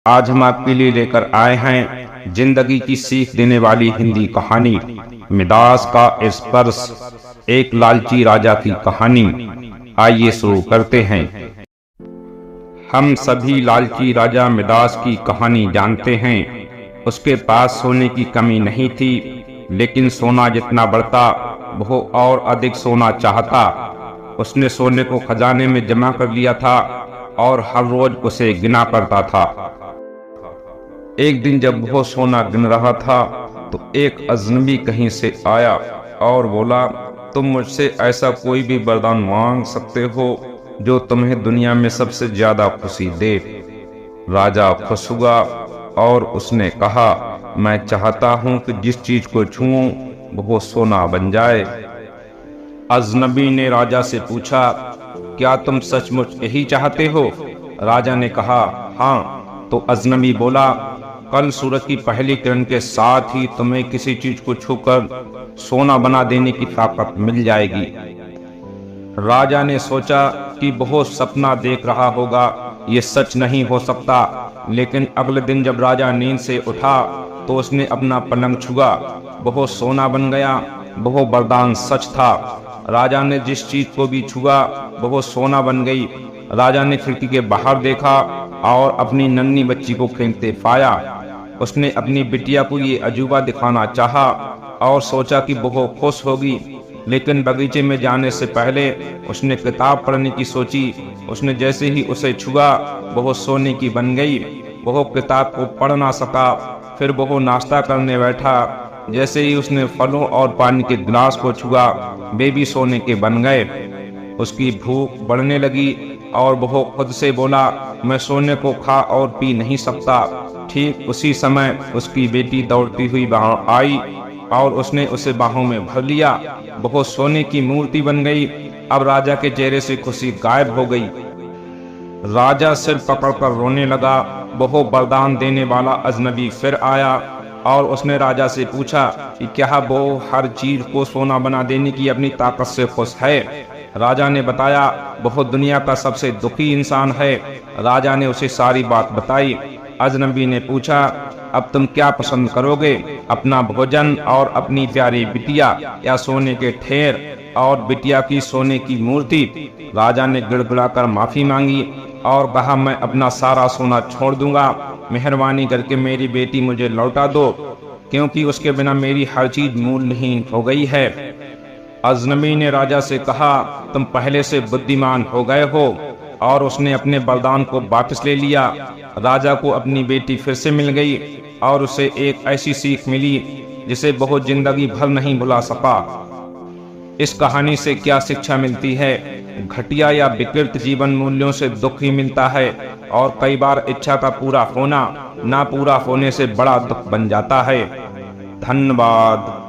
आज हम आपके लिए लेकर आए हैं जिंदगी की सीख देने वाली हिंदी कहानी मिदास का स्पर्श, एक लालची राजा की कहानी। आइए शुरू करते हैं। हम सभी लालची राजा मिदास की कहानी जानते हैं। उसके पास सोने की कमी नहीं थी, लेकिन सोना जितना बढ़ता वो और अधिक सोना चाहता। उसने सोने को खजाने में जमा कर लिया था और हर रोज उसे गिना करता था। एक दिन जब वो सोना गिन रहा था तो एक अजनबी कहीं से आया और बोला, तुम मुझसे ऐसा कोई भी वरदान मांग सकते हो जो तुम्हें दुनिया में सबसे ज्यादा खुशी दे। राजा खुश हुआ और उसने कहा, मैं चाहता हूं कि जिस चीज को छूऊं वो सोना बन जाए। अजनबी ने राजा से पूछा, क्या तुम सचमुच यही चाहते हो? राजा ने कहा, हाँ। तो अजनबी बोला, कल सूरज की पहली किरण के साथ ही तुम्हें किसी चीज को छूकर सोना बना देने की ताकत मिल जाएगी। राजा ने सोचा कि बहुत सपना देख रहा होगा, ये सच नहीं हो सकता। लेकिन अगले दिन जब राजा नींद से उठा तो उसने अपना पलंग छुआ, वो सोना बन गया। वो वरदान सच था। राजा ने जिस चीज को भी छुआ वो सोना बन गई। राजा ने खिड़की के बाहर देखा और अपनी नन्ही बच्ची को खेलते पाया। उसने अपनी बिटिया को ये अजूबा दिखाना चाहा और सोचा कि वो खुश होगी, लेकिन बगीचे में जाने से पहले उसने किताब पढ़ने की सोची। उसने जैसे ही उसे छुआ वो सोने की बन गई। वो किताब को पढ़ ना सका। फिर वो नाश्ता करने बैठा। जैसे ही उसने फलों और पानी के गिलास को छुआ वे भी सोने के बन गए। उसकी भूख बढ़ने लगी और वो खुद से बोला, मैं सोने को खा और पी नहीं सकता। ठीक उसी समय उसकी बेटी दौड़ती हुई बाहर आई और उसने उसे बाहों में भर लिया। वो सोने की मूर्ति बन गई। अब राजा के चेहरे से खुशी गायब हो गई। राजा सिर पकड़कर रोने लगा। वो वरदान देने वाला अजनबी फिर आया और उसने राजा से पूछा कि क्या वो हर चीज को सोना बना देने की अपनी ताकत से खुश है? राजा ने बताया, वो दुनिया का सबसे दुखी इंसान है। राजा ने उसे सारी बात बताई। अजनबी ने पूछा, अब तुम क्या पसंद करोगे, अपना भोजन और अपनी प्यारी बिटिया, या सोने के ठेर और बिटिया की सोने की मूर्ति? राजा ने गिड़गिड़ाकर माफी मांगी और कहा, मैं अपना सारा सोना छोड़ दूंगा। मेहरबानी करके मेरी बेटी मुझे लौटा दो, क्योंकि उसके बिना मेरी हर चीज मूल्यहीन हो गई है। अजनबी ने राजा से कहा, तुम पहले से बुद्धिमान हो गए हो। और उसने अपने वरदान को वापस ले लिया। राजा को अपनी बेटी फिर से मिल गई और उसे एक ऐसी सीख मिली जिसे बहुत जिंदगी भर नहीं भुला सका। इस कहानी से क्या शिक्षा मिलती है? घटिया या विकृत जीवन मूल्यों से दुख ही मिलता है और कई बार इच्छा का पूरा होना ना पूरा होने से बड़ा दुख बन जाता है। धन्यवाद।